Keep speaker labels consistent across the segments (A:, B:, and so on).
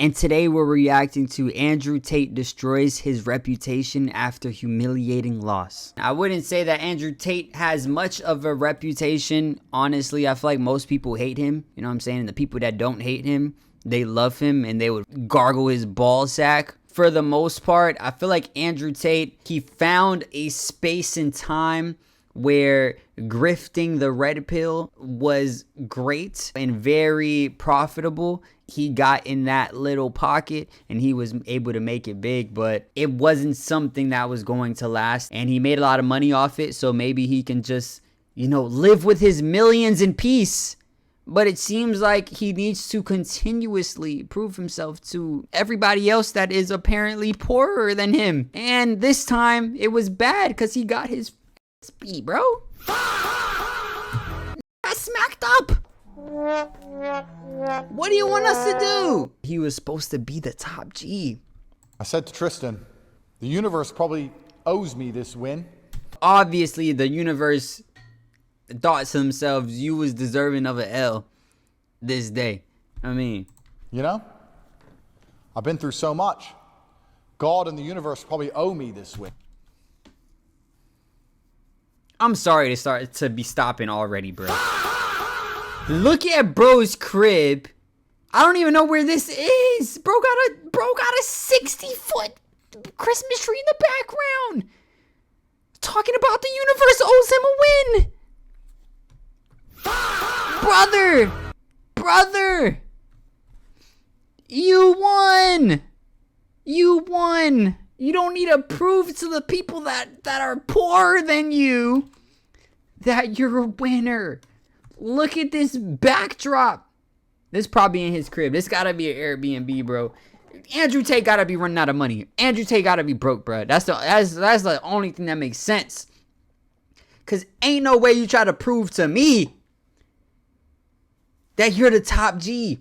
A: And today we're reacting to Andrew Tate destroys his reputation after humiliating loss. I wouldn't say that Andrew Tate has much of a reputation. Honestly, I feel like most people hate him. You know what I'm saying? And the people that don't hate him, they love him and they would gargle his ball sack. For the most part, I feel like Andrew Tate, he found a space and time where grifting the red pill was great and very profitable. He got in that little pocket and he was able to make it big, but it wasn't something that was going to last, and he made a lot of money off it, so maybe he can just, you know, live with his millions in peace. But it seems like he needs to continuously prove himself to everybody else that is apparently poorer than him. And this time it was bad because he got his beat, bro. I smacked up. What do you want us to do? He was supposed to be the top G.
B: I said to Tristan, the universe probably owes me this win.
A: Obviously, the universe thought to themselves, you was deserving of an L this day. I mean,
B: you know, I've been through so much. God and the universe probably owe me this win.
A: I'm sorry to be stopping already, bro. Look at bro's crib. I don't even know where this is. Bro got a 60-foot Christmas tree in the background. Talking about the universe owes him a win. Brother, you won. You don't need to prove to the people that are poorer than you that you're a winner. Look at this backdrop. This probably in his crib. This gotta be an Airbnb, bro. Andrew Tate gotta be running out of money. Andrew Tate gotta be broke, bro. That's the only thing that makes sense. Cause ain't no way you try to prove to me that you're the top G.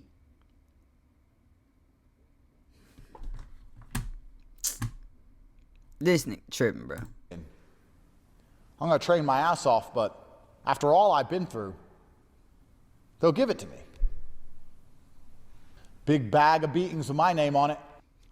A: This nigga tripping, bro.
B: I'm gonna train my ass off, but after all I've been through, they'll give it to me. Big bag of beatings with my name on it.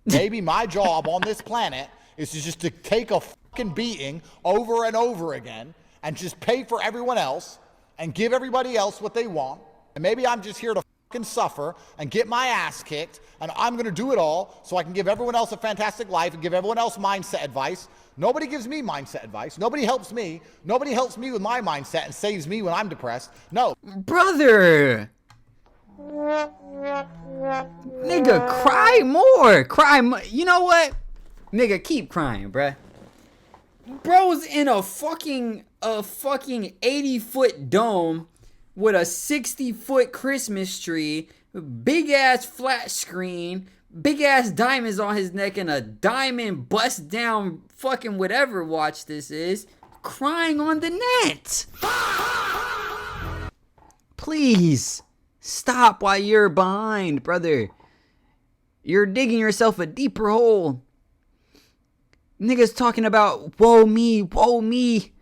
B: Maybe my job on this planet is just to take a fucking beating over and over again and just pay for everyone else and give everybody else what they want. And maybe I'm just here to fucking suffer and get my ass kicked, and I'm gonna do it all so I can give everyone else a fantastic life and give everyone else mindset advice. Nobody gives me mindset advice. Nobody helps me. Nobody helps me with my mindset and saves me when I'm depressed. No.
A: Brother. Nigga, cry more. You know what? Nigga, keep crying, bruh. Bro's in a fucking 80-foot dome with a 60-foot Christmas tree, big ass flat screen, big ass diamonds on his neck, and a diamond bust down fucking whatever watch this is, crying on the net. Please stop while you're behind, brother. You're digging yourself a deeper hole. Niggas talking about woe me, woe me.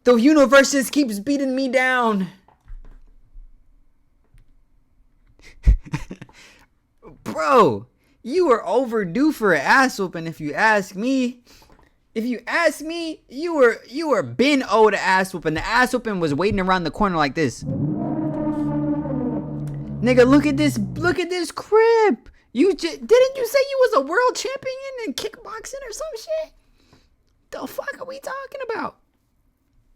A: The universe just keeps beating me down. Bro, you were overdue for an ass whooping if you ask me. If you ask me, you were been owed an ass whooping. The ass whooping was waiting around the corner like this. Nigga, look at this crib. Didn't you say you was a world champion in kickboxing or some shit? The fuck are we talking about?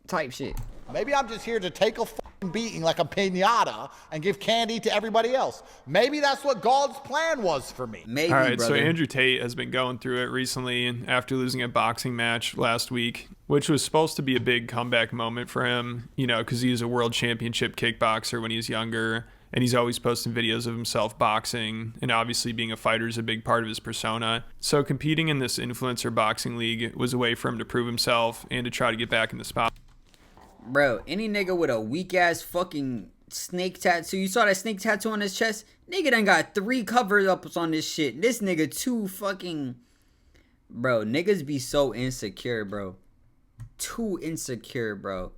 A: Type shit.
B: Maybe I'm just here to take a fucking beating like a piñata and give candy to everybody else. Maybe that's what God's plan was for me.
A: Maybe,
C: all right,
A: brother.
C: so Andrew Tate has been going through it recently after losing a boxing match last week, which was supposed to be a big comeback moment for him, you know, because he was a world championship kickboxer when he was younger, and he's always posting videos of himself boxing, and obviously being a fighter is a big part of his persona. So competing in this influencer boxing league was a way for him to prove himself and to try to get back in the spot.
A: Bro, any nigga with a weak ass fucking snake tattoo. You saw that snake tattoo on his chest? Nigga done got 3 cover-ups on this shit. This nigga 2 fucking... Bro, niggas be so insecure, bro. Too insecure, bro.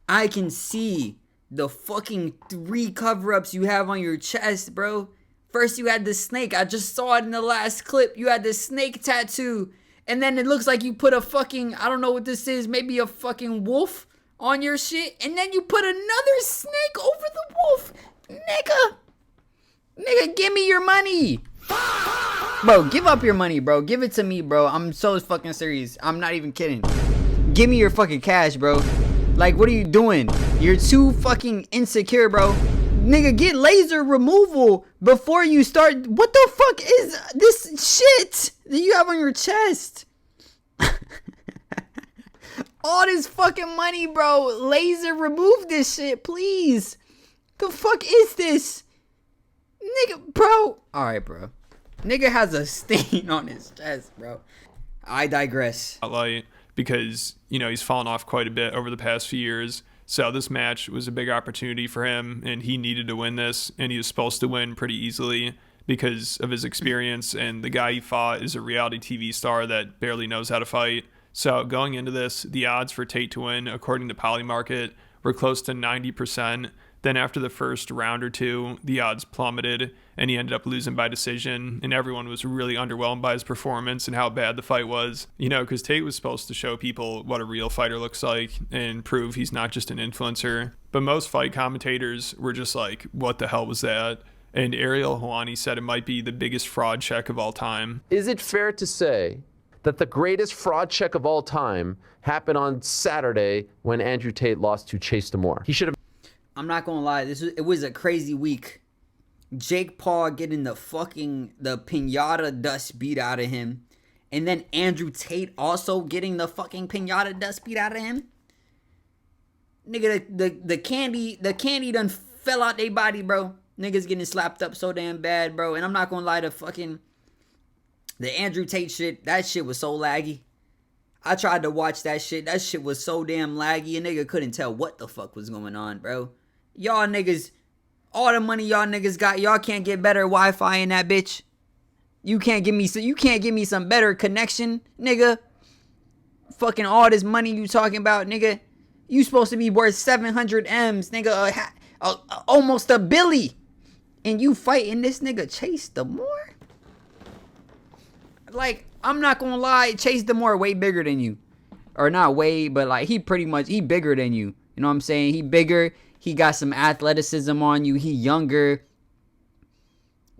A: I can see the fucking 3 cover-ups you have on your chest, bro. First you had the snake. I just saw it in the last clip. You had the snake tattoo. And then it looks like you put a fucking, I don't know what this is, maybe a fucking wolf on your shit. And then you put another snake over the wolf. Nigga, give me your money. Bro, give up your money, bro. Give it to me, bro. I'm so fucking serious. I'm not even kidding. Give me your fucking cash, bro. Like, what are you doing? You're too fucking insecure, bro. Nigga, get laser removal before you start. What the fuck is this shit that you have on your chest? All this fucking money, bro. Laser remove this shit, please. The fuck is this? Nigga, bro. Alright, bro. Nigga has a stain on his chest, bro. I digress.
C: Spotlight because, you know, he's fallen off quite a bit over the past few years. So this match was a big opportunity for him, and he needed to win this, and he was supposed to win pretty easily because of his experience, and the guy he fought is a reality TV star that barely knows how to fight. So going into this, the odds for Tate to win, according to Polymarket, were close to 90%. Then after the first round or two, the odds plummeted, and he ended up losing by decision, and everyone was really underwhelmed by his performance and how bad the fight was. You know, because Tate was supposed to show people what a real fighter looks like and prove he's not just an influencer. But most fight commentators were just like, what the hell was that? And Ariel Helwani said it might be the biggest fraud check of all time.
D: Is it fair to say that the greatest fraud check of all time happened on Saturday when Andrew Tate lost to Chase Damore? He should have.
A: I'm not gonna lie, it was a crazy week. Jake Paul getting the pinata dust beat out of him, and then Andrew Tate also getting the fucking pinata dust beat out of him. Nigga, the candy done fell out their body, bro. Niggas getting slapped up so damn bad, bro. And I'm not gonna lie, the Andrew Tate shit, that shit was so laggy. I tried to watch that shit. That shit was so damn laggy. A nigga couldn't tell what the fuck was going on, bro. Y'all niggas, all the money y'all niggas got, y'all can't get better Wi-Fi in that bitch. You can't give me some better connection, nigga. Fucking all this money you talking about, nigga. You supposed to be worth 700 M's, nigga. Almost a billy. And you fighting this nigga Chase Damore? Like, I'm not gonna lie, Chase Damore way bigger than you. Or not way, but like he bigger than you. You know what I'm saying? He bigger. He got some athleticism on you. He younger.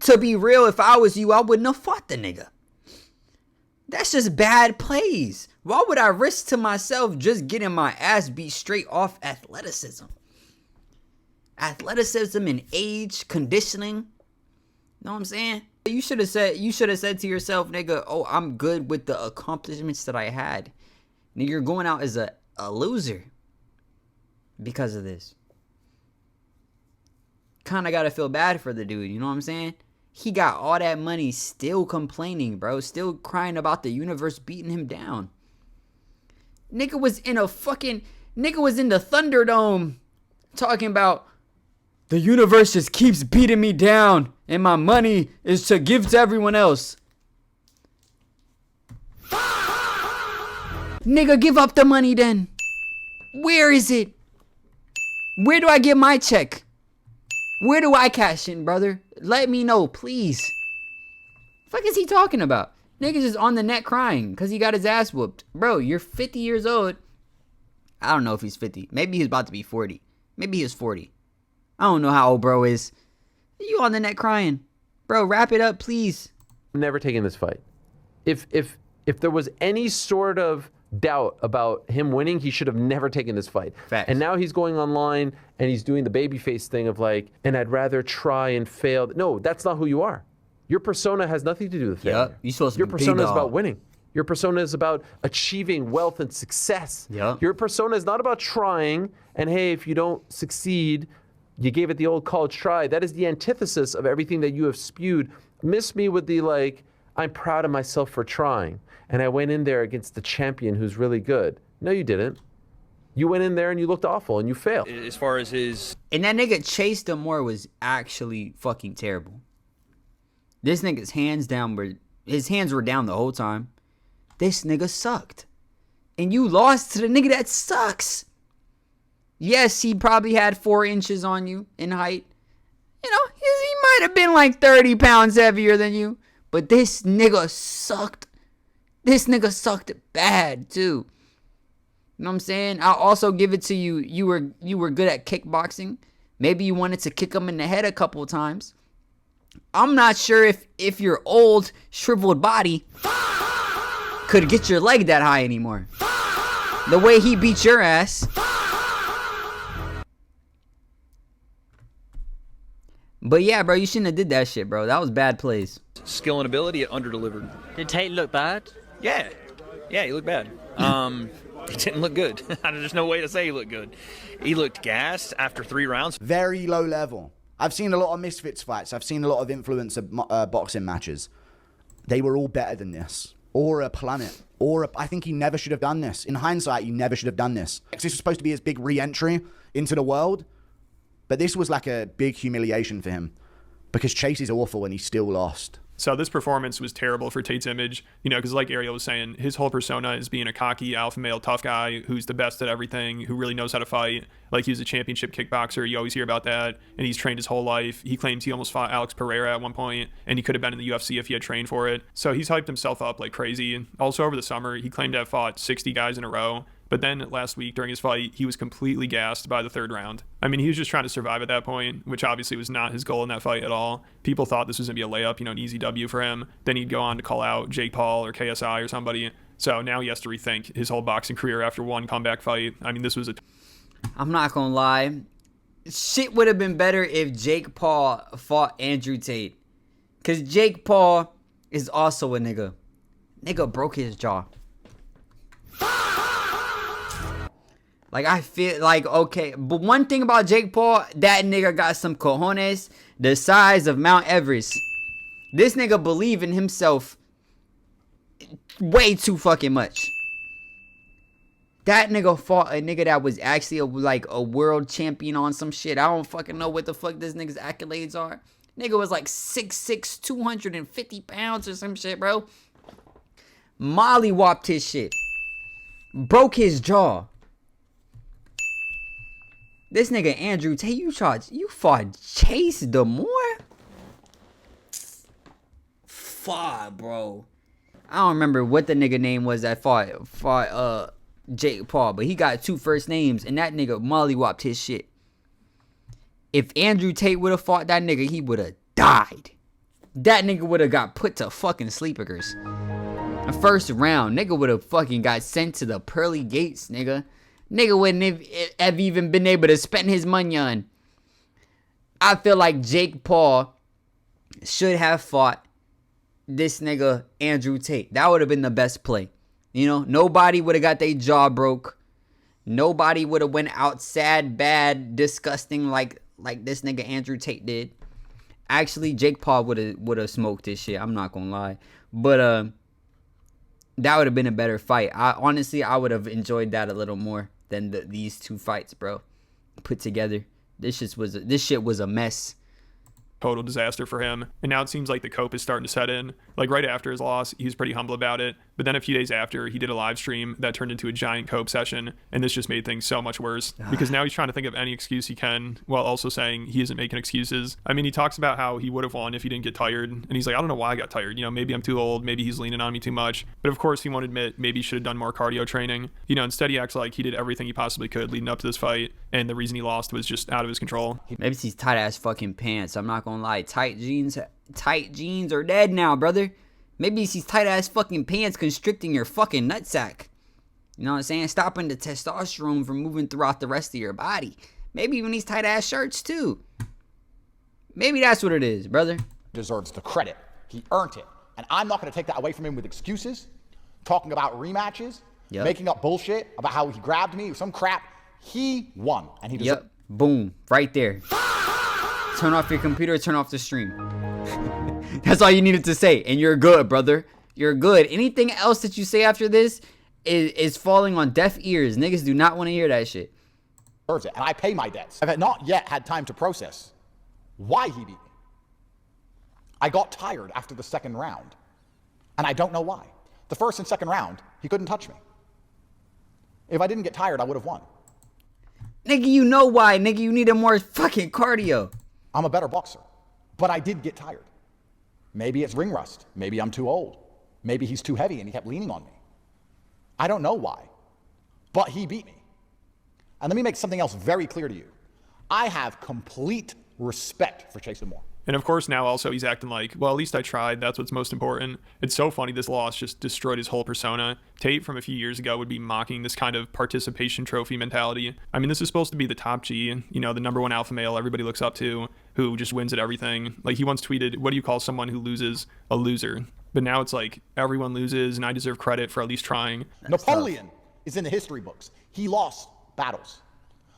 A: To be real, if I was you, I wouldn't have fought the nigga. That's just bad plays. Why would I risk to myself just getting my ass beat straight off athleticism? Athleticism and age, conditioning. You know what I'm saying? You should have said to yourself, nigga, oh, I'm good with the accomplishments that I had. Nigga, you're going out as a loser because of this. Kind of got to feel bad for the dude, you know what I'm saying? He got all that money, still complaining, bro. Still crying about the universe beating him down. Nigga was in the Thunderdome talking about the universe just keeps beating me down and my money is to give to everyone else. Nigga, give up the money then. Where is it? Where do I get my check? Where do I cash in, brother? Let me know, please. Fuck is he talking about? Nigga's just on the net crying because he got his ass whooped. Bro, you're 50 years old. I don't know if he's 50. Maybe he's about to be 40. Maybe he's 40. I don't know how old bro is. You on the net crying. Bro, wrap it up, please.
D: I'm never taking this fight. If there was any sort of doubt about him winning, he should have never taken this fight.
A: Facts.
D: And now he's going online and he's doing the babyface thing of like, and I'd rather try and fail. No, that's not who you are. Your persona has nothing to do with failure.
A: Yep, you're supposed to
D: Your
A: be
D: persona
A: big
D: is
A: dog.
D: about winning. Your persona is about achieving wealth and success.
A: Yep.
D: Your persona is not about trying and hey, if you don't succeed, you gave it the old college try. That is the antithesis of everything that you have spewed. Miss me with the like, I'm proud of myself for trying. And I went in there against the champion who's really good. No, you didn't. You went in there and you looked awful and you failed.
E: As far as his...
A: And that nigga Chase Damore was actually fucking terrible. This nigga's hands were down the whole time. This nigga sucked. And you lost to the nigga that sucks. Yes, he probably had 4 inches on you in height. You know, he might have been like 30 pounds heavier than you. But this nigga sucked. This nigga sucked bad, too. You know what I'm saying? I'll also give it to you. You were good at kickboxing. Maybe you wanted to kick him in the head a couple of times. I'm not sure if your old shriveled body could get your leg that high anymore. The way he beat your ass. But yeah, bro, you shouldn't have did that shit, bro. That was bad plays.
E: Skill and ability, it underdelivered.
F: Did Tate look bad?
E: Yeah, he looked bad. He didn't look good. There's no way to say he looked good. He looked gassed after 3 rounds.
G: Very low level. I've seen a lot of Misfits fights. I've seen a lot of influencer boxing matches. They were all better than this. Or a Planet. I think he never should have done this. In hindsight, you never should have done this. This was supposed to be his big re-entry into the world. But this was like a big humiliation for him. Because Chase is awful and he still lost.
C: So this performance was terrible for Tate's image, you know, because like Ariel was saying, his whole persona is being a cocky alpha male tough guy who's the best at everything, who really knows how to fight. Like, he was a championship kickboxer. You always hear about that. And he's trained his whole life. He claims he almost fought Alex Pereira at one point, and he could have been in the UFC if he had trained for it. So he's hyped himself up like crazy. And also over the summer, he claimed to have fought 60 guys in a row. But then last week during his fight, he was completely gassed by the 3rd round. I mean, he was just trying to survive at that point, which obviously was not his goal in that fight at all. People thought this was going to be a layup, you know, an easy W for him. Then he'd go on to call out Jake Paul or KSI or somebody. So now he has to rethink his whole boxing career after one comeback fight. I mean, this was
A: I'm not gonna lie. Shit would have been better if Jake Paul fought Andrew Tate. Because Jake Paul is also a nigga. Nigga broke his jaw. Like, I feel like, okay. But one thing about Jake Paul, that nigga got some cojones the size of Mount Everest. This nigga believe in himself way too fucking much. That nigga fought a nigga that was actually like a world champion on some shit. I don't fucking know what the fuck this nigga's accolades are. Nigga was like 6'6", 250 pounds or some shit, bro. Molly whopped his shit. Broke his jaw. This nigga Andrew Tate, you fought Chase Demore? Fuck, bro. I don't remember what the nigga name was that fought Jake Paul, but he got 2 first names, and that nigga mollywopped his shit. If Andrew Tate would have fought that nigga, he would have died. That nigga would have got put to fucking sleepers. The first round, nigga would have fucking got sent to the pearly gates, nigga. Nigga wouldn't have even been able to spend his money on. I feel like Jake Paul should have fought this nigga Andrew Tate. That would have been the best play. You know, nobody would have got their jaw broke. Nobody would have went out sad, bad, disgusting like this nigga Andrew Tate did. Actually, Jake Paul would have smoked this shit. I'm not gonna lie, but that would have been a better fight. I would have enjoyed that a little more than these 2 fights, bro, put together. This shit was a mess.
C: total disaster for him. And now it seems like the cope is starting to set in. Like right after his loss, he was pretty humble about it. But then a few days after, he did a live stream that turned into a giant cope session. And this just made things so much worse because now he's trying to think of any excuse he can while also saying he isn't making excuses. I mean, he talks about how he would have won if he didn't get tired. And he's like, I don't know why I got tired. You know, maybe I'm too old. Maybe he's leaning on me too much. But of course, he won't admit maybe he should have done more cardio training. You know, instead he acts like he did everything he possibly could leading up to this fight. And the reason he lost was just out of his control.
A: Maybe it's these tight ass fucking pants. I'm not gonna lie. Tight jeans are dead now, brother. Maybe it's these tight ass fucking pants constricting your fucking nutsack. You know what I'm saying? Stopping the testosterone from moving throughout the rest of your body. Maybe even these tight ass shirts too. Maybe that's what it is, brother.
B: Deserves the credit. He earned it. And I'm not going to take that away from him with excuses, talking about rematches, making up bullshit about how he grabbed me or some crap. He won, and he deserved.
A: Yep. Boom. Right there. Turn off your computer, turn off the stream. That's all you needed to say, and you're good, brother. You're good. Anything else that you say after this is falling on deaf ears. Niggas do not want to hear that shit.
B: Deserves it, and I pay my debts. I've not yet had time to process why he beat me. I got tired after the second round, and I don't know why. The first and second round, he couldn't touch me. If I didn't get tired, I would have won.
A: Nigga, you know why. Nigga, you needed more fucking cardio.
B: I'm a better boxer. But I did get tired. Maybe it's ring rust. Maybe I'm too old. Maybe he's too heavy and he kept leaning on me. I don't know why, but he beat me. And let me make something else very clear to you. I have complete respect for Jason Moore.
C: And of course now also he's acting like, well, at least I tried. That's what's most important. It's so funny. This loss just destroyed his whole persona. Tate from a few years ago would be mocking this kind of participation trophy mentality. I mean, this is supposed to be the top G, you know, the number one alpha male everybody looks up to, who just wins at everything. Like he once tweeted, what do you call someone who loses? A loser. But now it's like everyone loses and I deserve credit for at least trying.
B: Napoleon is in the history books. He lost battles.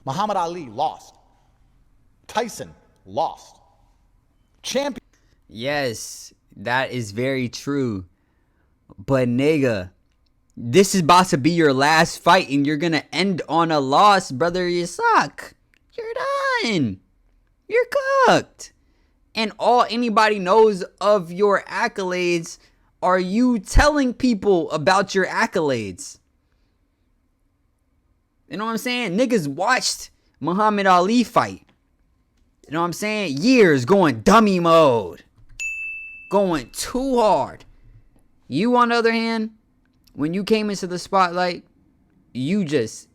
B: Muhammad Ali lost. Tyson lost. Champion.
A: Yes, that is very true. But nigga, this is about to be your last fight and you're gonna end on a loss, brother. You suck. You're done. You're cooked. And all anybody knows of your accolades are you telling people about your accolades. You know what I'm saying? Niggas watched Muhammad Ali fight. You know what I'm saying? Years going dummy mode. Going too hard. You, on the other hand, when you came into the spotlight, you just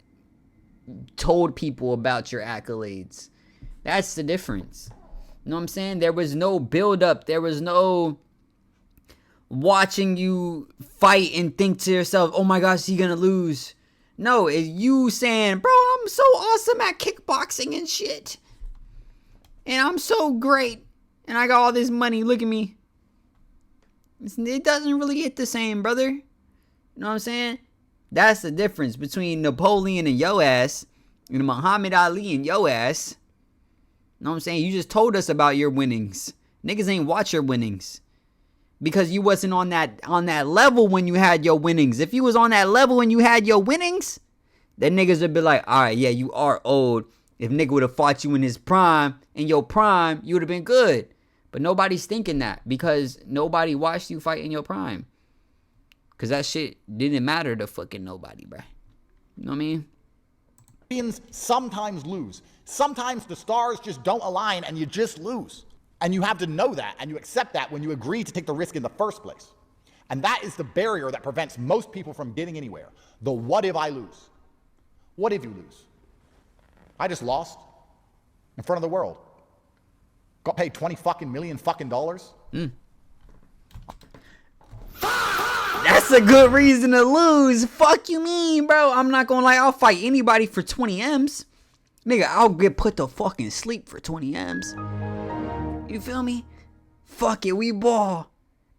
A: told people about your accolades. That's the difference. You know what I'm saying? There was no build-up. There was no watching you fight and think to yourself, oh my gosh, he's gonna lose. No, it's you saying, bro, I'm so awesome at kickboxing and shit. And I'm so great. And I got all this money. Look at me. It doesn't really get the same, brother. You know what I'm saying? That's the difference between Napoleon and yo ass and Muhammad Ali and yo ass. You know what I'm saying? You just told us about your winnings. Niggas ain't watch your winnings. Because you wasn't on that level when you had your winnings. If you was on that level when you had your winnings, then niggas would be like, alright, yeah, you are old. If nigga would have fought you in his prime, in your prime, you would have been good. But nobody's thinking that because nobody watched you fight in your prime. Because that shit didn't matter to fucking nobody, bruh. You know what I mean?
B: Champions sometimes lose. Sometimes the stars just don't align and you just lose. And you have to know that and you accept that when you agree to take the risk in the first place. And that is the barrier that prevents most people from getting anywhere. The what if I lose? What if you lose? I just lost in front of the world. Got paid $20 million dollars.
A: That's a good reason to lose. Fuck you mean, bro? I'm not gonna lie. I'll fight anybody for 20 M's. Nigga, I'll get put to fucking sleep for 20 M's. You feel me? Fuck it, we ball.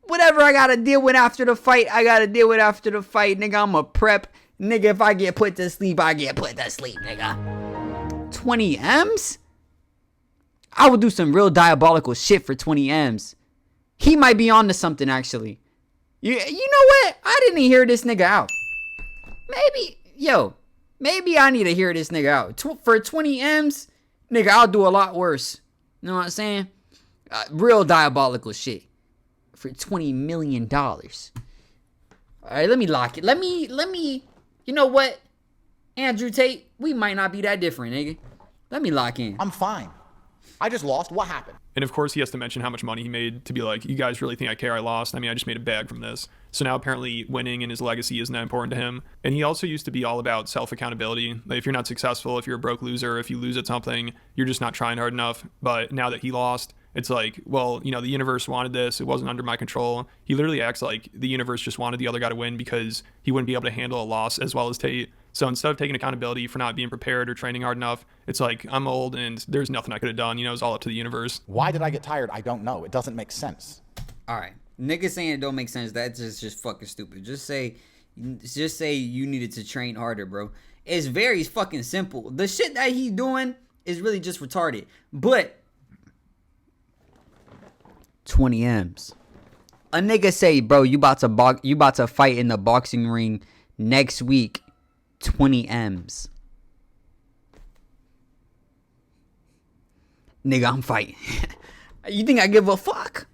A: Whatever I gotta deal with after the fight, I gotta deal with after the fight. Nigga, I'm a prep. Nigga, if I get put to sleep, I get put to sleep, nigga. 20 M's? I would do some real diabolical shit for 20 M's. He might be on to something, actually. You know what? I didn't hear this nigga out. Maybe I need to hear this nigga out. For 20 M's, nigga, I'll do a lot worse. You know what I'm saying? Real diabolical shit. For $20 million. Alright, let me lock it. Let me, you know what? Andrew Tate, we might not be that different, nigga. Let me lock in.
B: I'm fine. I just lost. What happened?
C: And of course he has to mention how much money he made to be like, you guys really think I care I lost? I mean, I just made a bag from this. So now apparently winning and his legacy isn't that important to him. And he also used to be all about self-accountability. Like if you're not successful, if you're a broke loser, if you lose at something, you're just not trying hard enough. But now that he lost, it's like, well, you know, the universe wanted this. It wasn't under my control. He literally acts like the universe just wanted the other guy to win because he wouldn't be able to handle a loss as well as Tate. So instead of taking accountability for not being prepared or training hard enough, it's like, I'm old and there's nothing I could have done. You know, it's all up to the universe.
B: Why did I get tired? I don't know. It doesn't make sense.
A: Alright. Niggas saying it don't make sense. That's just fucking stupid. Just say you needed to train harder, bro. It's very fucking simple. The shit that he doing is really just retarded. But 20 M's. A nigga say, bro, you about to fight in the boxing ring next week. 20 M's. Nigga, I'm fighting. You think I give a fuck?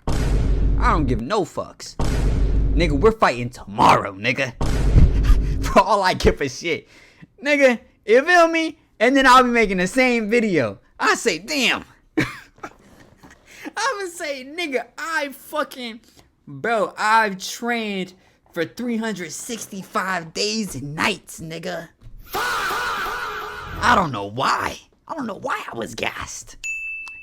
A: I don't give no fucks. Nigga, we're fighting tomorrow, nigga. For all I give a shit. Nigga, you feel me? And then I'll be making the same video. I say, damn. I would say, nigga, I've trained for 365 days and nights, nigga. I don't know why. I was gassed.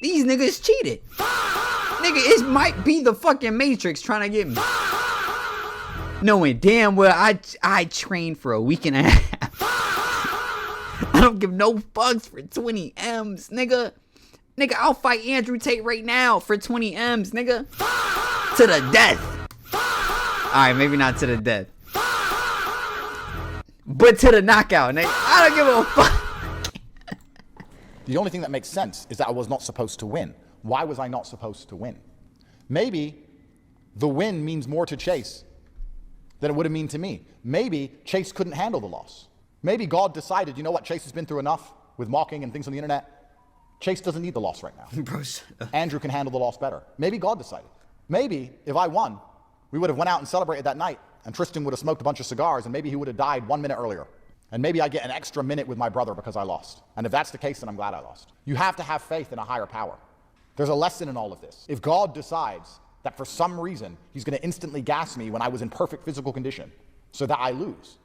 A: These niggas cheated. Nigga, it might be the fucking Matrix trying to get me. Knowing damn well I trained for a week and a half. I don't give no fucks for 20 M's, nigga. Nigga, I'll fight Andrew Tate right now for 20 M's, nigga. To the death. Alright, maybe not to the death. But to the knockout, nigga. I don't give a fuck.
B: The only thing that makes sense is that I was not supposed to win. Why was I not supposed to win? Maybe the win means more to Chase than it would have mean to me. Maybe Chase couldn't handle the loss. Maybe God decided, you know what, Chase has been through enough with mocking and things on the internet. Chase doesn't need the loss right now.
A: Bro,
B: Andrew can handle the loss better. Maybe God decided. Maybe if I won, we would have went out and celebrated that night, and Tristan would have smoked a bunch of cigars, and maybe he would have died 1 minute earlier. And maybe I get an extra minute with my brother because I lost. And if that's the case, then I'm glad I lost. You have to have faith in a higher power. There's a lesson in all of this. If God decides that for some reason he's going to instantly gas me when I was in perfect physical condition so that I lose,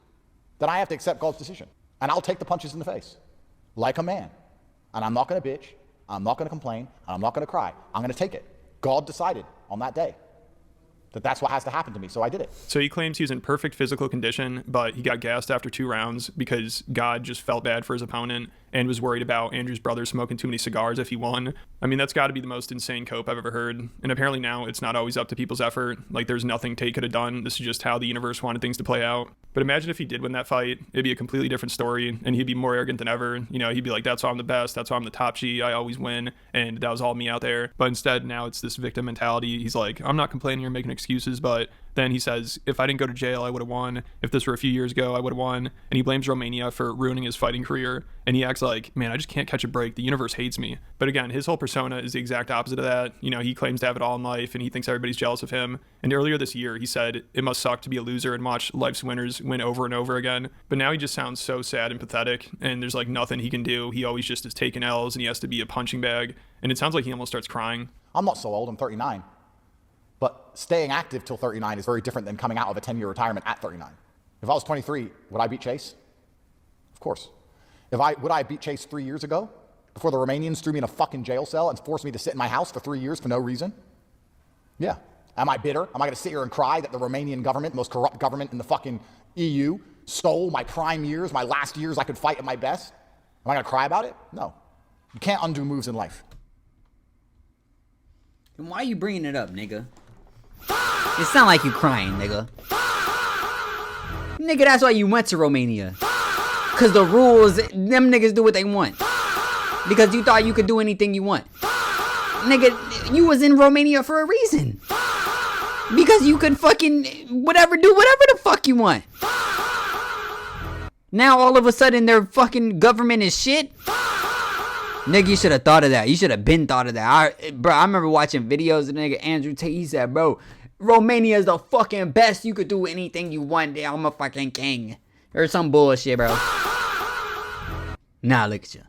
B: then I have to accept God's decision. And I'll take the punches in the face like a man. And I'm not going to bitch. I'm not going to complain. And I'm not going to cry. I'm going to take it. God decided on that day that that's what has to happen to me, so I did it.
C: So he claims he was in perfect physical condition, but he got gassed after 2 rounds because God just felt bad for his opponent and was worried about Andrew's brother smoking too many cigars if he won. I mean, that's got to be the most insane cope I've ever heard. And apparently now it's not always up to people's effort. Like, there's nothing Tate could have done. This is just how the universe wanted things to play out. But imagine if he did win that fight, it'd be a completely different story, and he'd be more arrogant than ever. You know, he'd be like, that's why I'm the best, that's why I'm the top G, I always win, and that was all me out there. But instead, now it's this victim mentality. He's like, I'm not complaining or making excuses, but then he says, if I didn't go to jail, I would have won. If this were a few years ago, I would have won. And he blames Romania for ruining his fighting career. And he acts like, man, I just can't catch a break. The universe hates me. But again, his whole persona is the exact opposite of that. You know, he claims to have it all in life, and he thinks everybody's jealous of him. And earlier this year, he said, it must suck to be a loser and watch life's winners win over and over again. But now he just sounds so sad and pathetic, and there's like nothing he can do. He always just is taking L's, and he has to be a punching bag. And it sounds like he almost starts crying.
B: I'm not so old, I'm 39. But staying active till 39 is very different than coming out of a 10-year retirement at 39. If I was 23, would I beat Chase? Of course. Would I beat Chase 3 years ago before the Romanians threw me in a fucking jail cell and forced me to sit in my house for 3 years for no reason? Yeah. Am I bitter? Am I going to sit here and cry that the Romanian government, the most corrupt government in the fucking EU, stole my prime years, my last years I could fight at my best? Am I going to cry about it? No. You can't undo moves in life.
A: Then why are you bringing it up, nigga? It sound like you crying, nigga. Nigga, that's why you went to Romania. Cause the rules, them niggas do what they want. Because you thought you could do anything you want. Nigga, you was in Romania for a reason. Because you could fucking do whatever the fuck you want. Now all of a sudden their fucking government is shit. Nigga, you should have thought of that. You should have been thought of that. I remember watching videos of nigga Andrew Tate. He said, bro, Romania is the fucking best. You could do anything you want. I'm a fucking king. Or some bullshit, bro. Nah, look at you.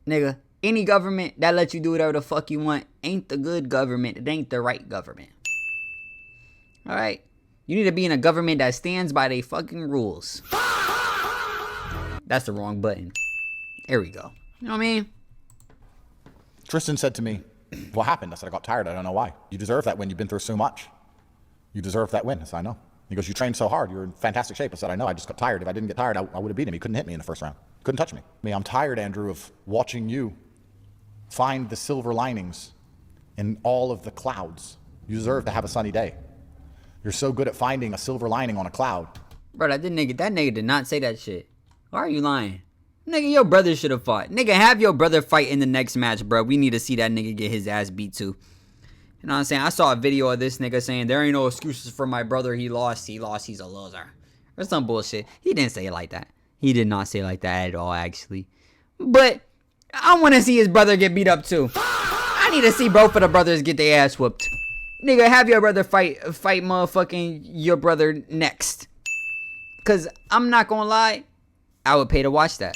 A: Nigga, any government that lets you do whatever the fuck you want ain't the good government. It ain't the right government. Alright? You need to be in a government that stands by their fucking rules. That's the wrong button. There we go. You know what I mean?
B: Tristan said to me, what happened? I said, I got tired. I don't know why. You deserve that win. You've been through so much. You deserve that win. I said, I know. He goes, you trained so hard. You're in fantastic shape. I said, I know. I just got tired. If I didn't get tired, I would have beat him. He couldn't hit me in the first round. Couldn't touch me. I'm tired, Andrew, of watching you find the silver linings in all of the clouds. You deserve to have a sunny day. You're so good at finding a silver lining on a cloud.
A: Bro, that nigga did not say that shit. Why are you lying? Nigga, your brother should have fought. Nigga, have your brother fight in the next match, bro. We need to see that nigga get his ass beat too. You know what I'm saying? I saw a video of this nigga saying, there ain't no excuses for my brother. He lost, he's a loser. Or some bullshit. He didn't say it like that. He did not say it like that at all, actually. But I want to see his brother get beat up too. I need to see both of the brothers get their ass whooped. Nigga, have your brother fight motherfucking your brother next. Cause I'm not gonna lie, I would pay to watch that.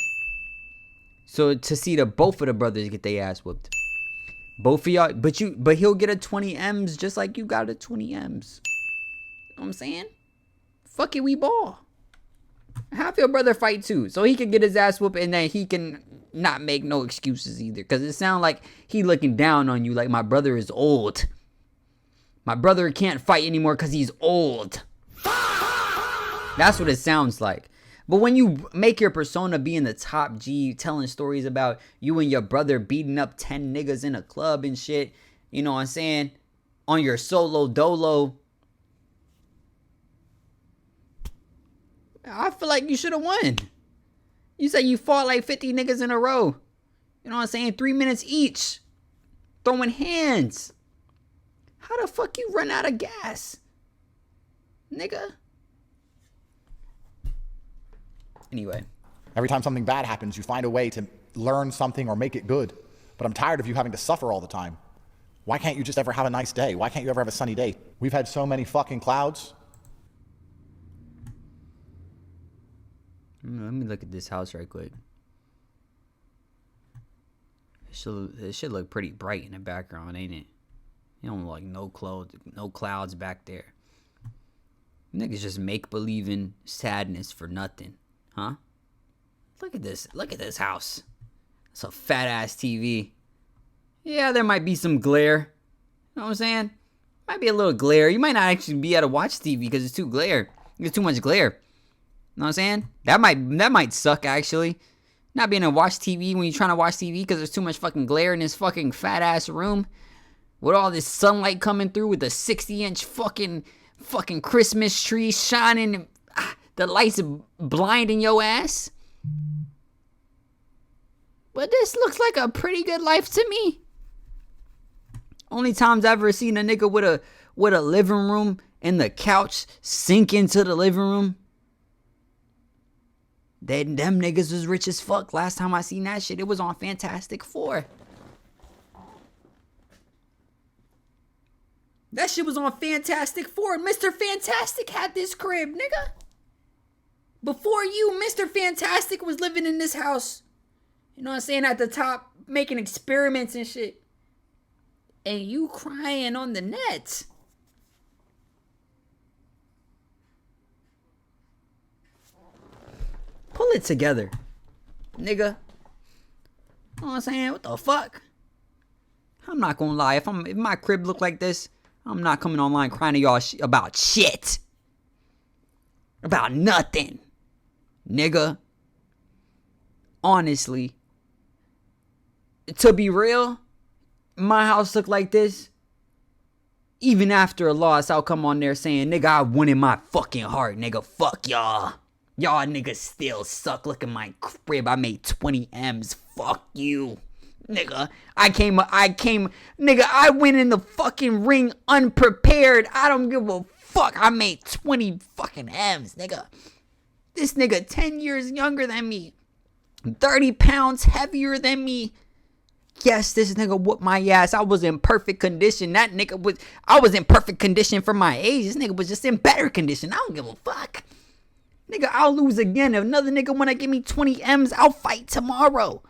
A: So to see both of the brothers get their ass whooped. Both of y'all, but he'll get a 20 M's just like you got a 20 M's. You know what I'm saying? Fuck it, we ball. Have your brother fight too, so he can get his ass whooped, and then he can not make no excuses either. Cause it sounds like he looking down on you, like my brother is old. My brother can't fight anymore cause he's old. That's what it sounds like. But when you make your persona being the top G, telling stories about you and your brother beating up 10 niggas in a club and shit, you know what I'm saying? On your solo dolo, I feel like you should have won. You said you fought like 50 niggas in a row. You know what I'm saying? 3 minutes each. Throwing hands. How the fuck you run out of gas? Nigga. Anyway.
B: Every time something bad happens, you find a way to learn something or make it good. But I'm tired of you having to suffer all the time. Why can't you just ever have a nice day? Why can't you ever have a sunny day? We've had so many fucking clouds.
A: Let me look at this house right quick. It should look pretty bright in the background, ain't it? You don't like no clouds back there. Niggas just make believing sadness for nothing, huh? Look at this. Look at this house. It's a fat ass TV. Yeah, there might be some glare. You know what I'm saying? Might be a little glare. You might not actually be able to watch TV because it's too glare. There's too much glare. You know what I'm saying? That might suck actually. Not being able to watch TV when you're trying to watch TV because there's too much fucking glare in this fucking fat ass room. With all this sunlight coming through with the 60-inch fucking Christmas tree shining. The lights blinding your ass. But this looks like a pretty good life to me. Only times I've ever seen a nigga with a living room and the couch sink into the living room. Them niggas was rich as fuck. Last time I seen that shit, it was on Fantastic Four. That shit was on Fantastic Four. Mr. Fantastic had this crib, nigga. Before you, Mr. Fantastic was living in this house. You know what I'm saying? At the top, making experiments and shit. And you crying on the net. Pull it together, nigga. You know what I'm saying? What the fuck? I'm not gonna lie. If my crib look like this, I'm not coming online crying to y'all about shit. About nothing. Nigga. Honestly. To be real, my house look like this. Even after a loss, I'll come on there saying, nigga, I won in my fucking heart, nigga. Fuck y'all. Y'all niggas still suck. Look at my crib. I made 20 M's. Fuck you. Nigga, nigga, I went in the fucking ring unprepared. I don't give a fuck. I made 20 fucking M's, nigga. This nigga 10 years younger than me. 30 pounds heavier than me. Yes, this nigga whooped my ass. I was in perfect condition. I was in perfect condition for my age. This nigga was just in better condition. I don't give a fuck. Nigga, I'll lose again. If another nigga wanna give me 20 M's, I'll fight tomorrow.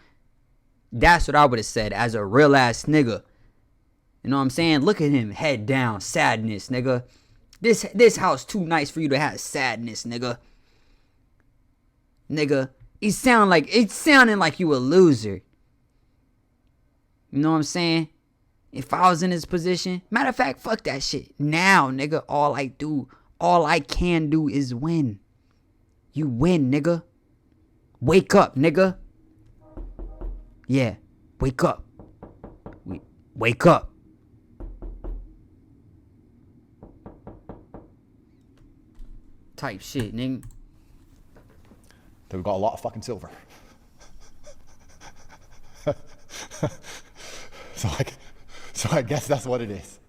A: That's what I would have said as a real ass nigga. You know what I'm saying? Look at him, head down, sadness, nigga. This house too nice for you to have sadness, nigga. Nigga, it's sounding like you a loser. You know what I'm saying? If I was in his position, matter of fact, fuck that shit. Now, nigga, all I can do is win. You win, nigga. Wake up, nigga. Yeah, wake up. Wake up. Type shit, nigga.
B: We've got a lot of fucking silver. So I guess that's what it is.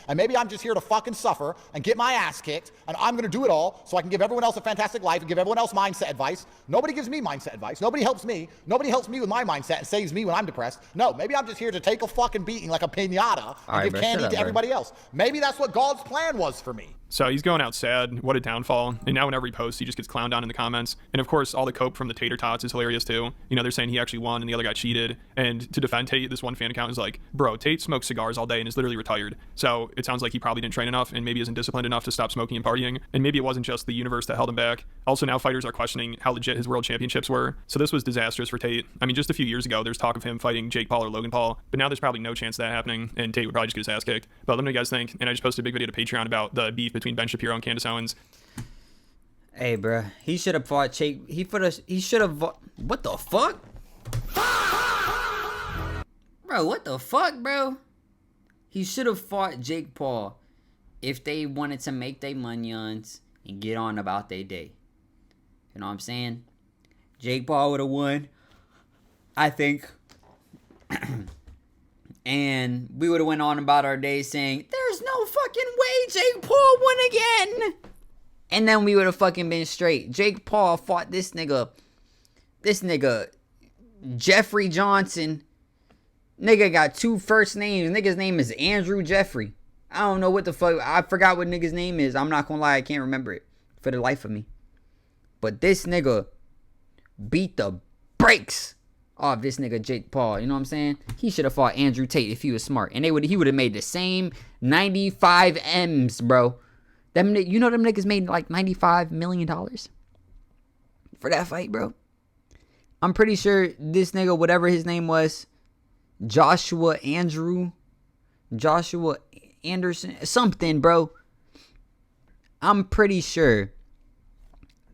B: and maybe I'm just here to fucking suffer and get my ass kicked, and I'm gonna do it all so I can give everyone else a fantastic life and give everyone else mindset advice. Nobody gives me mindset advice. Nobody helps me. Nobody helps me with my mindset and saves me when I'm depressed. No, maybe I'm just here to take a fucking beating like a piñata and give candy to everybody else. Maybe that's what God's plan was for me.
C: So he's going out sad. What a downfall. And now whenever he posts, he just gets clowned on in the comments. And of course, all the cope from the tater tots is hilarious too. You know, they're saying he actually won and the other guy cheated. And to defend Tate, this one fan account is like, bro, Tate smokes cigars all day and is literally retired. So it sounds like he probably didn't train enough and maybe isn't disciplined enough to stop smoking and partying. And maybe it wasn't just the universe that held him back. Also, now fighters are questioning how legit his world championships were. So this was disastrous for Tate. I mean, just a few years ago, there's talk of him fighting Jake Paul or Logan Paul. But now there's probably no chance of that happening. And Tate would probably just get his ass kicked. But let me know what you guys think. And I just posted a big video to Patreon about the beef between Ben Shapiro and Candace Owens.
A: Hey, bro, he should have fought Jake. He should have. What the fuck, bro? What the fuck, bro? He should have fought Jake Paul if they wanted to make their monions and get on about their day. You know what I'm saying? Jake Paul would have won, I think, and we would have went on about our day saying, "There's no fucking way Jake Paul won again." And then we would have fucking been straight. Jake Paul fought this nigga, Jeffrey Johnson. Nigga got 2 first names. Nigga's name is Andrew Jeffrey. I don't know what the fuck. I forgot what nigga's name is. I'm not gonna lie, I can't remember it for the life of me. But this nigga beat the brakes off this nigga Jake Paul. You know what I'm saying? He should have fought Andrew Tate if he was smart. And he would have made the same 95 M's, bro. You know them niggas made like $95 million for that fight, bro. I'm pretty sure this nigga, whatever his name was, Joshua Anderson, something, bro. I'm pretty sure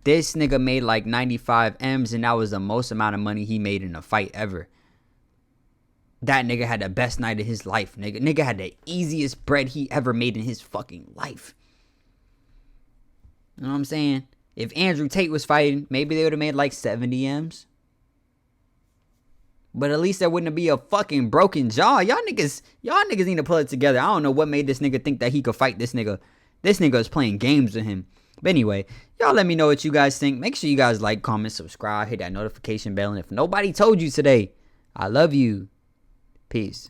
A: this nigga made like 95 M's and that was the most amount of money he made in a fight ever. That nigga had the best night of his life, nigga. Nigga had the easiest bread he ever made in his fucking life. You know what I'm saying? If Andrew Tate was fighting, maybe they would have made like 70 M's. But at least there wouldn't be a fucking broken jaw. Y'all niggas need to pull it together. I don't know what made this nigga think that he could fight this nigga. This nigga is playing games with him. But anyway, y'all let me know what you guys think. Make sure you guys like, comment, subscribe, hit that notification bell. And if nobody told you today, I love you. Peace.